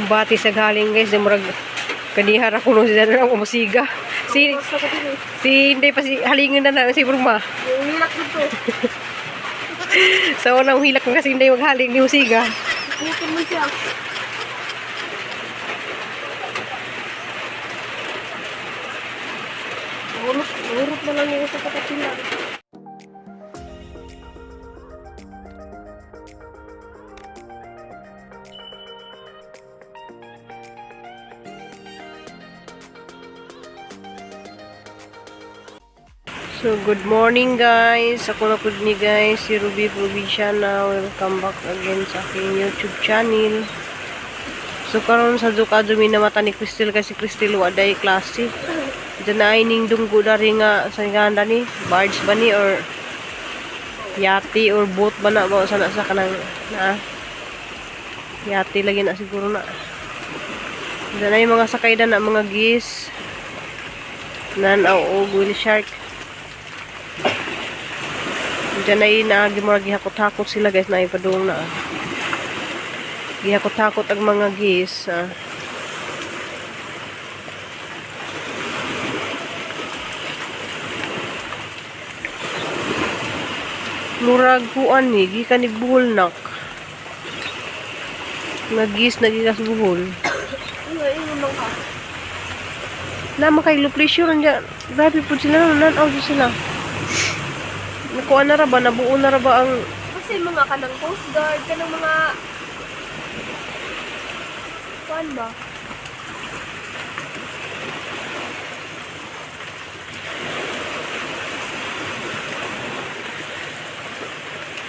Bati sa galing guys, murag kanihara kuno siya na lang musiga. Si hindi pa si halingin na si Bruma. Hilak dito. So nang hilak kasi hindi maghaling ni musiga. Bukan mo siya. Urut na lang yung sa kapatilan. So, good morning guys. Ako na po ni guys, si Ruby Provinciana. Welcome back again sa aking YouTube channel. So, karon sa Zukadumi na mata ni Crystal kasi Crystal waday klase. Diyan na ining dunggo dari nga sa ganda ni, barge ba ni or yati or boat ba na ba sana sa kanang na yati lagi na siguro na. Diyan na yung mga sakay na mga gis. Nanaw o whale shark. Diyan na yun na gihakot-hakot sila guys na ipadung na. Gihakot-hakot ang mga gis. Murag kuan ni, gikan ni buhol nak. Nagis nagigas buhol. Nama kay low pressure niya. Grabe po sila nanaw sila. Nakuha na ra ba? Nabuo na ra ba ang... Kasi mga kanang coast guard, kanang mga... Kuan ba?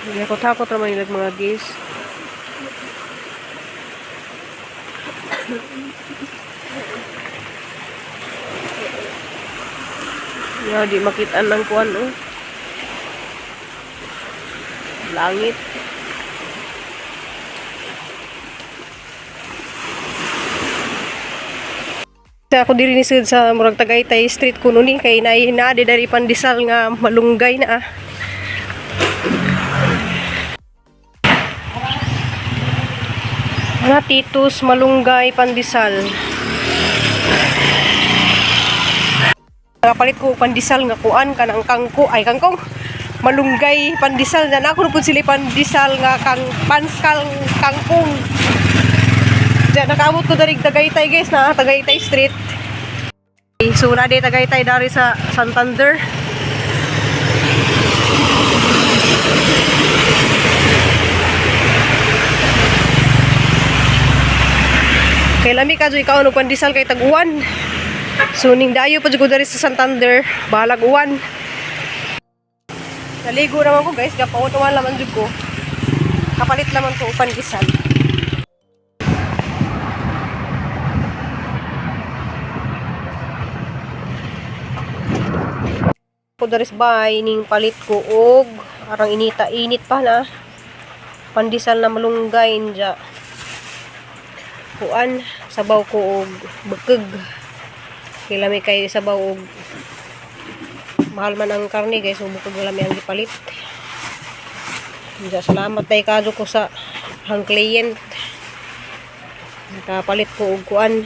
Hindi ako takot naman yung mga gis. Ya, di makitaan ng kuan oh. Langit. Ako diri ni sud sa murag Tagaytay street kuno ni kay naadi dari pandisal nga malunggay na Mga titus malunggay pandisal. Nakapalit ko pandisal nga kuan kanang kangkong malunggay pandisal na ako pud sila pandisal nga panskal kangkong. Diyan nakaabot ko dari Tagaytay guys na Tagaytay Street. So na di Tagaytay dari sa Santander. Kay lami ka joy kaon og pandisal kay tag-uwan. So ning dayo pa jud ko dari sa Santander, bahalag uwan. Naligo naman ko guys, gapautuan naman jud ko. Kapalit naman to upan gisal. Ko daris bay ning palit ko og arang init pa na pandisal na malunggay inja. Kuan sabaw ko og bekeg. Kilami kay sabaw og mahal man ang karne guys, so bukod wala may ang gipalit. Salamat tay kadto ko sa hang client. Nakapalit ko og kuan.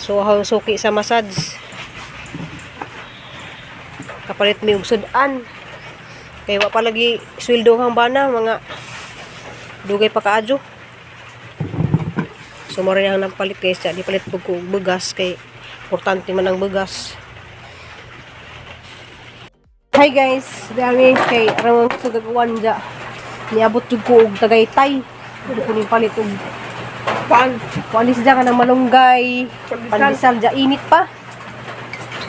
So hang suki sa massage. Kapalit mi og sudan. Kay wa pa lagi sweldo hang bana mga dugay pa kaadyo. So mo rin ang nagpalit guys, di palit ko og bugas kay importante man ang bugas. Hi guys, dami kay aron sa gagawan dya. Niabot jud ko og Tagaytay. Dili ko ni palit og panis dya ka ng malunggay, pandisal dya init pa.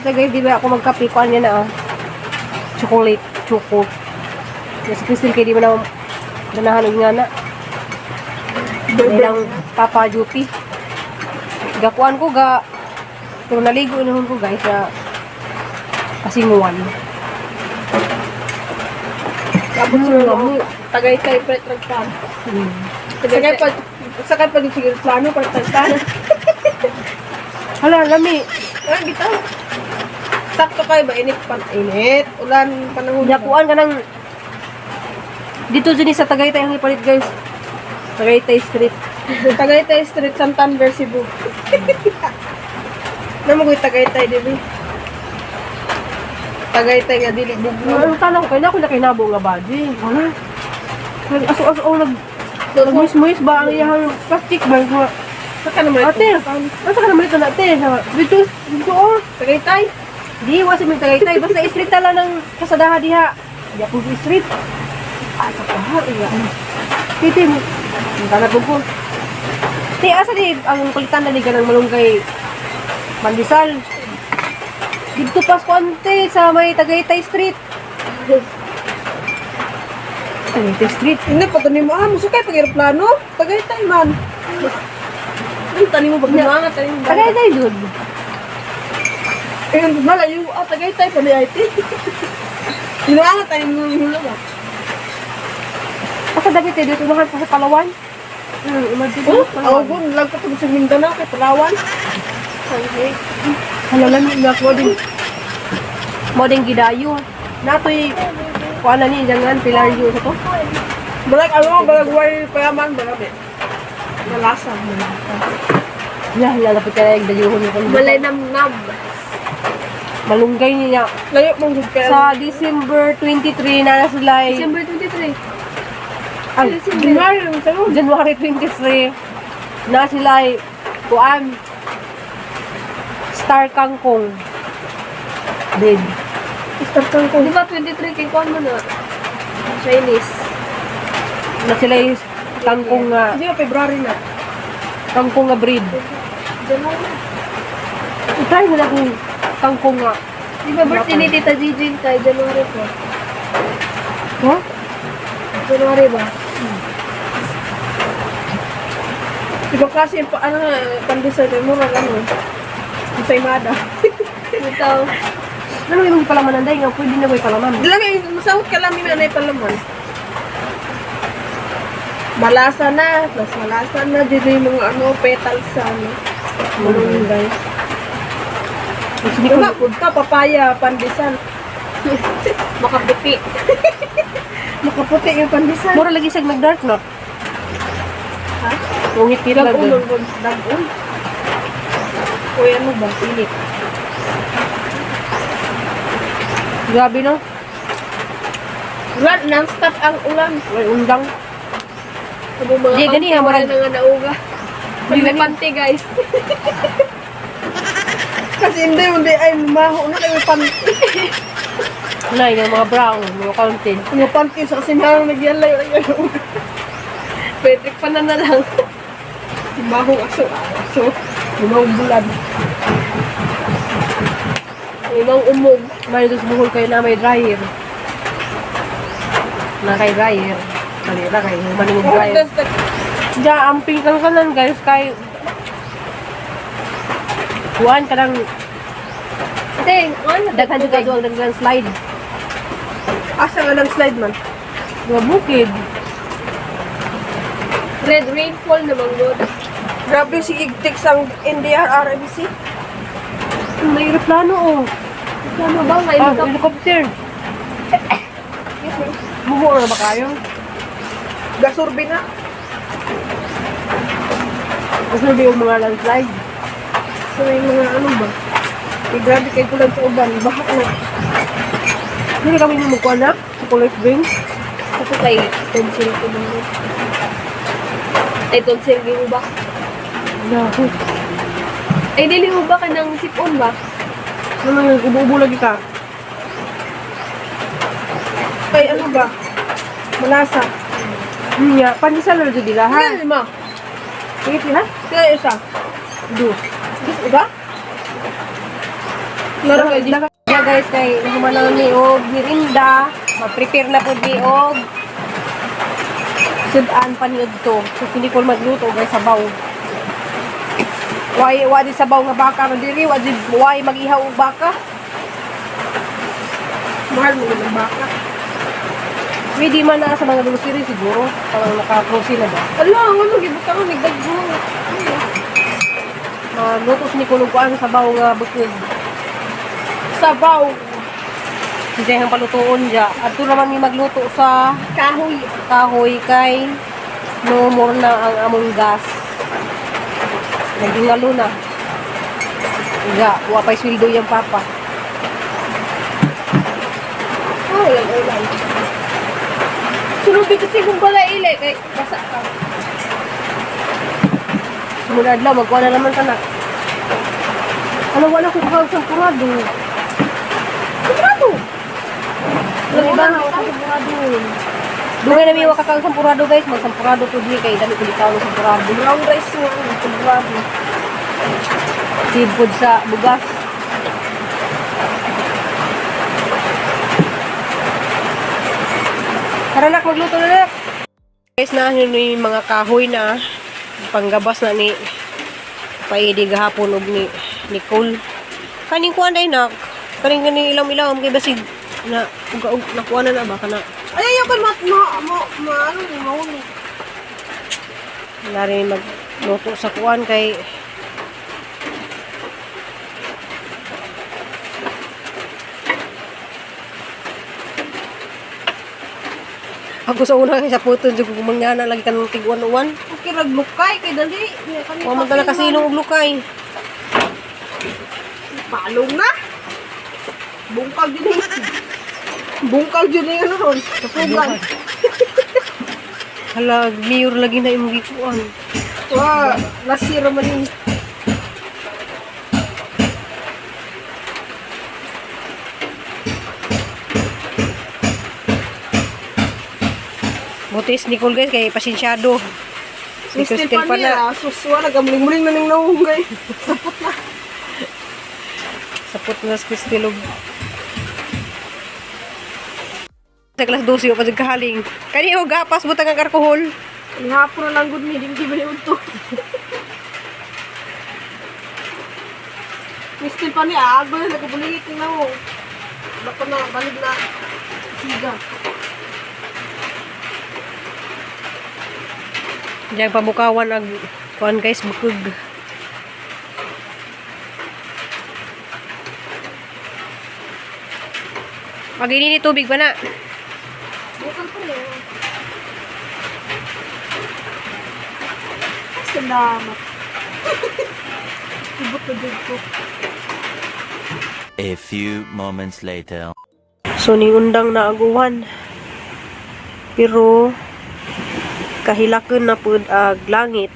So guys, di ba ako magkape kuan niya na chocolate, choco. Kasi Crystal kay di ba na ganahan og nga na. Ilang Papa Jupi. Gakuan ko ga pero naligo inahon ko guys sa Kasinguan. Tapos mo Tagaytay Petragpan. Sakay pa dito siguro plano para tagtan. Hala, lami. Ay, bitaw. Sakto kayo ba? Init. Ulan, panahon. Gakuan ka ng dito dyan sa Tagaytay ang ipalit guys. Tagaytay Street. Tagaytay Street, Santander, Cebu. Naman ko Tagaytay, dili. Tagaytay nga, dili. Bugno. Ang tanong ko, na ako nakinabo nga ba? Di, wala. Aso-aso, nag-muis-muis ba ang iyang plastic ba? Saka naman Ate, ito. asa ka naman ito na, ate? Dito, oh. Tagaytay. Di, wasi mo tagaytay. Basta street tala ng kasadaha diha. Di ako street. Asa ka ha, iya. Titi mo. Ang tanap po. Ti, asa di, ang kulitan na liga ng malunggay. Mandisal. Dito pas konti sa may Tagaytay Street. Tagaytay Street. Hindi, patunin mo. Musukay pag aeroplano. Tagaytay man. Ang tanim mo pag mga tanim mo. Tagaytay doon. Ayun, malayo. Tagaytay pa ni IT. Sinuangat tanim mo yung hula ba? Asa dapit eh, dito nahan pa sa Palawan. Imagine mo, Ako po, nalagpat ko sa Mindanao kay Palawan. halalan mo na ko din. Mo din gidayo. Natoy, kuha na ni, jangan, pilaryo sa to. Balag way payaman, balag eh. Malasa. Lalapit ka na yung dayuhon niya. Malay nam. Malunggay niya. Layo mong good kaya. Sa December 23 na sila ay... December 23. Ay, January lang sa January 23 na sila ay kuan Star Kangkong Bread. Start kang ko. Di ba 23 kay kuan mo na? Chinese. Na sila ay kangkong nga Hindi ba February na? kangkong nga bread. January. I-try mo na kung kangkong nga. Di ba birthday ni Tita Gigi kay January po? Ha? January ba? Di ba kasi pandesal kay mo ano? Sa imada. Ito. Ano yung palaman nanday nga? Pwede na ba yung palaman? Di lang masahot ka lang na palaman. Malasa na. Plus malasa na. Dito yung mga petals sa malunggay. Hindi ko Wala, food ka, papaya, pandesal. Makaputi. Makaputi yung pandesal. mura lagi siya nag-dark na. Ha? Ungit kita lang Dag-un, doon. dag-un. Uy, ano ba? Init. Grabe no? Ulan, non-stop ang ulan. May undang. Sabi mga Di, gani, panty, ha, wala marag- na nga nauga. Di, May gani. panty, guys. Kasi hindi ay maho na kayo panty. Na, yung mga brown, mga counted. Yung panty sa kasi mayroong nagyalay. Patrick pa na lang. Mahong aso. Aso. Umang bulan. Umang umog. May doon sa buhol kayo na may dryer. Na kay dryer. Kalira kayo, maningog dryer. Diyan, ang pingkang kanan guys, kay... Kuhaan ka ng... Ate, ano? Daghan juga doon, daghan slide. Asa nga ng slide man? Mga bukid. Red rainfall naman good. Grabe si Igtik sang NDR RMC. May aeroplano oh. Ano ba? May Ah, helicopter. Buho na ba kayo? gasurbi na. Gusto na yung mga landslide. So may mga ano ba? Grabe kayo kulang sa uban. Bahak na. Hindi kami yung magkuha na sa Police Wing. Ako kay tonsil ko lang. Ay, tonsil yung ba? Yahoo. Ay, dili mo ba ka ng sipon ba? Ano yung ubo-ubo lagi ka? Ay, ano ba? Malasa. Nga, pandesal na dito dila ha? Kaya lima. Sige ha? Kaya isa. Dus. Gusto ba? Laro kayo dito. Yeah guys, kay humanaw ni og mirinda, ma-prepare na pud ni og sudan paniod to. So hindi ko magluto guys sabaw. Wa di sabaw nga baka man diri, wa di mag-ihaw og baka. Mahal mo ng baka. Pwede man na sa mga grocery siguro, parang naka-frozen na ba. Ala, ano gibot ka nagdagbo. Maglutos ni kulog kuan sabaw nga bukod. Sabaw. Hindi ang palutuon dya. At ito naman yung magluto sa Kahoy. kahoy kay no more na ang among gas. Nagingalo na. Nga, wapay sweldo yung papa. Oh, ulan. Sunubi kasi kung pala ile, kay basa ka. Sumunod lang, magkuha na naman ka na. Ano, wala ko kang sampurado. Sigurado. Walang iba na ako sampurado. Dugay na miwa ka kang sampurado guys, magsampurado po di kay dali ko di tawag sampurado. Brown rice nga, sampurado. Seafood sa bugas. Tara nak, magluto na nak. Guys na, yun yung mga kahoy na panggabas na ni Paidi gahapon og ni Nicole. Kaning kuan day nak. Kaning ilam-ilam kay basig na ug nakuha na ba kana. Ay, ayaw ko ano, mahuli. Wala rin magluto sa kuan kay ako sa una kay sa puto jud ko mangyana lagi kanang tig-101. Okay, raglukay, kay dali. Wa man tala kasilong og lukay. Palong na. Bungkag yun eh. Bungkag yun eh, ano ron. Kapugan. Hala, mayor lagi na imong gikuan. Wow, nasira man yun. Butis Nicole guys kay pasensyado. Si Kristel Kristel pa na. niya, suswa, nagamuling-muling na ng naunggay. Sapot na. Sapot na si Kristel og sa class 12 pa jud kahaling. Kani og gapas butang ang alcohol. Ihapon na lang gud mi, di ba ni udto. Kristel pa niya, ago na nagabuligit ni naong. Bako na, balik na. Siga. Diyan pabukawan ag kuan guys bukog. Pag ini tubig pa na. Bukan pa rin. Salamat. Ibot na dito ko. A few moments later. So ning undang na aguwan. Pero kahilaken na pud ag langit.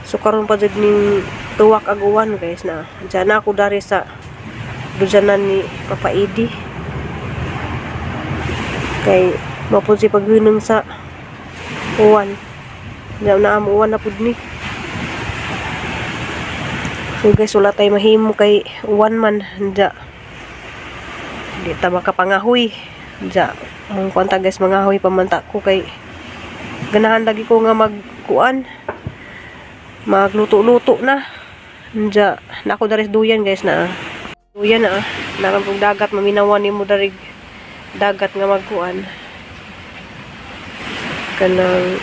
So karon pa jud ning tuwak aguwan guys na. Diyan na ako dari sa dujanan ni Papa Edi. Kay mapud si paghunong sa uwan. Diyan na am uwan na pud ni. So guys wala tay mahimo kay uwan man diya. Di ta makapangahoy. Diya ang kwanta guys mangahoy pamanta ko kay ganahan lagi ko nga magkuan magluto-luto na nja na ako daris duyan guys na duyan na naman pong dagat maminawan ni mo darig dagat nga magkuan kanang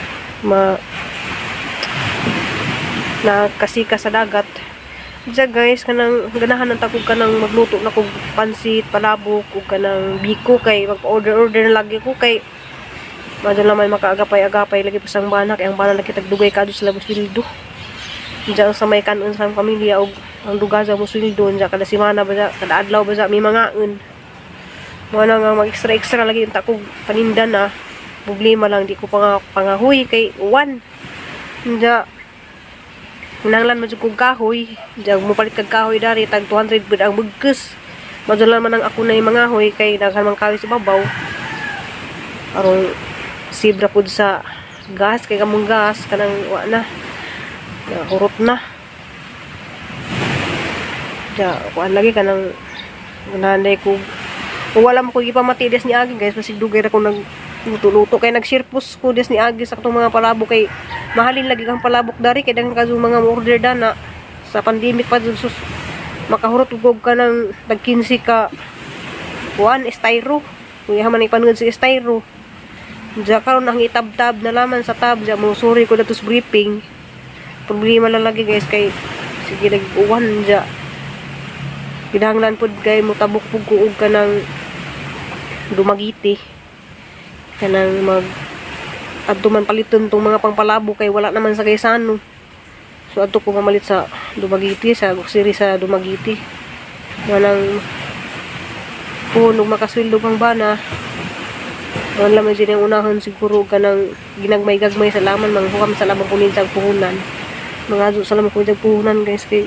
na kasika sa dagat dya guys kanang ganahan ng takog kanang magluto na kog pansit palabok ug kanang biko kay magpa-order na lagi ko kay madyo naman makaagapay-agapay lagi pasang banak ang banak lagi tagdugay kadto sila musildo diyan sa may kanon sa pamilya og ang dugaza musildo diyan kada semana ba kada adlaw ba may mangaon mo na nga mag-extra lagi yung takog paninda na problema lang di ko pangahoy kay uwan diyan hinanglan mo kog kahoy diyan mupalit kag kahoy dari tag 200 bud ang bugkes madyo naman ang ako na yung mangahoy kay daghan man kahoy sa babaw aron sibra pud sa gas kay kamong gas kanang wa na hurot na ja kuan lagi kanang nanay ko kung wala mo ko ipamati des ni Agi guys masig dugay ra ko nagluto-luto kay nagsirpos ko des ni Agi sa katong mga palabok kay mahalin lagi kang palabok dari kay daghan kaso mga order dana sa pandemic pa sus makahurot ug ka ng tag 15 ka kuan styro kuya man ipanood si styro diya karon ang itab-tab na laman sa tab diya mo sorry ko datos briefing problema lang lagi guys kay sige nag-uwan diya kinahanglan pud kay mo tabok pug kuog kanang dumagiti kanang mag adto man paliton tong mga pangpalabo kay wala naman sa gaysano So ato ko mamalit sa Dumaguete, sa grocery sa Dumaguete. Walang puno makasweldo pang bana. Ang laman din yung unahan siguro kanang ginagmay-gagmay sa laman, manghukam sa lamang kunin sa puhunan. Mga aso sa lamang kunin sa puhunan guys, kay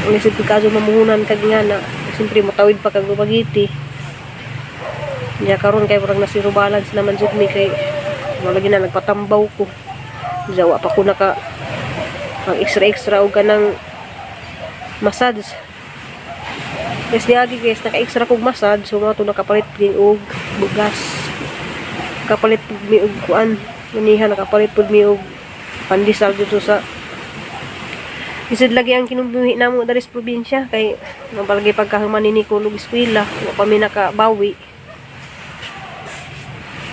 ang isip kaso mamuhunan kag nga na siyempre matawid pa kag Dumaguete. Nya karon kay parang nasiro balance naman jud mi kay wala gina nagpatambaw ko. Jawa pa ko naka ang extra og kanang massage. Guys niagi guys naka-extra kog massage so mo to nakapalit pud og bugas. Nakapalit pud mi og kuan. Manihan nakapalit pud mi og pandesal dito sa isod lagi ang kinumbuhi namo diri sa probinsya kay mapalagi pagkahuman ni ko og eskwela wa pa mi nakabawi.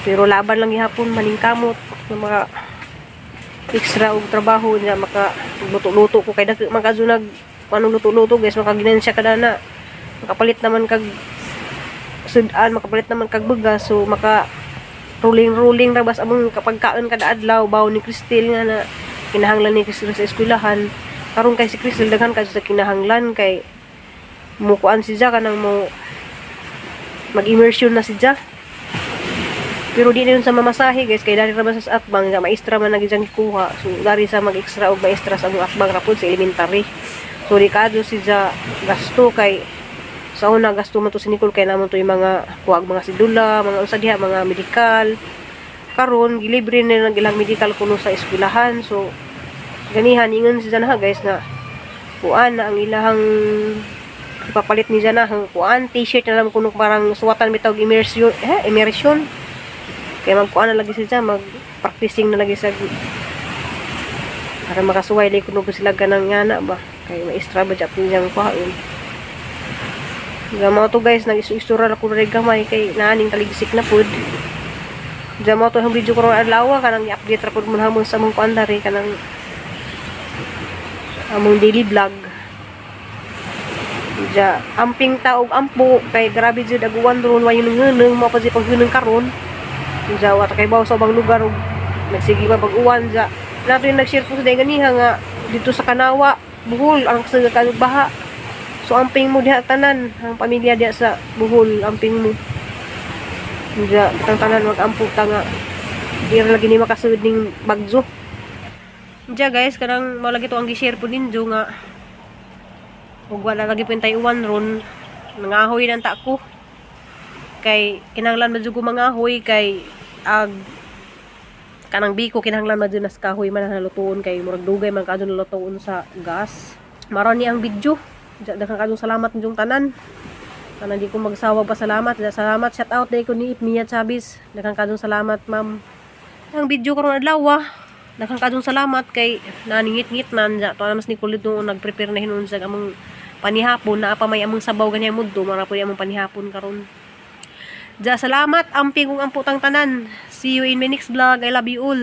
Pero laban lang gihapon maningkamot ng mga extra og trabaho niya maka luto-luto ko kay dagko makazunag anong luto-luto guys makaginansya kada na makapalit naman kag sudan makapalit naman kag bugas so maka rolling ra bas among kapagkaon kada adlaw bawo ni Cristel nga na kinahanglan ni Cristel sa eskwelahan karon kay si Cristel daghan kay sa kinahanglan kay mukuan si Ja kanang mo mag-immersion na si Ja. Pero di na yun sa mamasahe guys kay dari ra man sa atbang nga maestra man nagijang kuha so dari sa mag-extra og maestra sa among atbang ra pud sa elementary so rikado si Ja gasto kay sa una gasto man to si Nicole kay namon to yung mga kuwag mga sidula mga unsa diha mga medical karon gilibre na ilang medical kuno sa eskwelahan so ganihan ingon si Ja na guys na kuan na ang ilahang ipapalit ni Ja na kuan t-shirt na lang kuno parang suwatan bitaw immersion kaya magkuan na lagi siya, mag-practicing na lagi sa para makasuway lang kuno sila ganang ngana ba. Kaya maestra ba dyan niyang kuhain. Gamaw to guys, nag-isu-isura na kuno rin gamay kay naaning taligisik na food. Gamaw to yung video ko rin adlawa, kanang i-update rapod mo hamon sa mong kuan dari, kanang among daily vlog. Ja, amping taog ampo, kay grabe dyan aguan doon, wayon ng mga pa pag hunang karon. Jawa ta kay baw sa ubang lugar ug nagsige pa pag-uwan ja nato yung nag-share po sa ganiha nga dito sa Kanawa Bohol ang sa kanug baha so amping mo diha tanan ang pamilya diha sa Bohol amping mo ja bitang tanan mag-ampo ta nga di ra lagi ni makasud ning bagyo ja guys kanang mao lagi to ang gi-share po ninyo nga ug wala lagi pintay uwan ron nangahoy nang ta ko kay kinahanglan madyo ko mangahoy kay kanang biko kinahanglan madyo nas kahoy man nalutuon kay murag dugay man kadto nalutuon sa gas maro ni ang video daghang kadtong salamat ninyong tanan kanang di ko magsawa pa salamat shout out day ko ni Mia Chavez daghang kadtong salamat ma'am ang video karon adlaw daghang kadtong salamat kay naningit-ngit nan ja to mas ni kulit no nagprepare na hinuon sa among panihapon na pa may among sabaw ganyan mudto mara po among panihapon karon. Ja, salamat. Amping kong amputang tanan. See you in my next vlog. I love you all.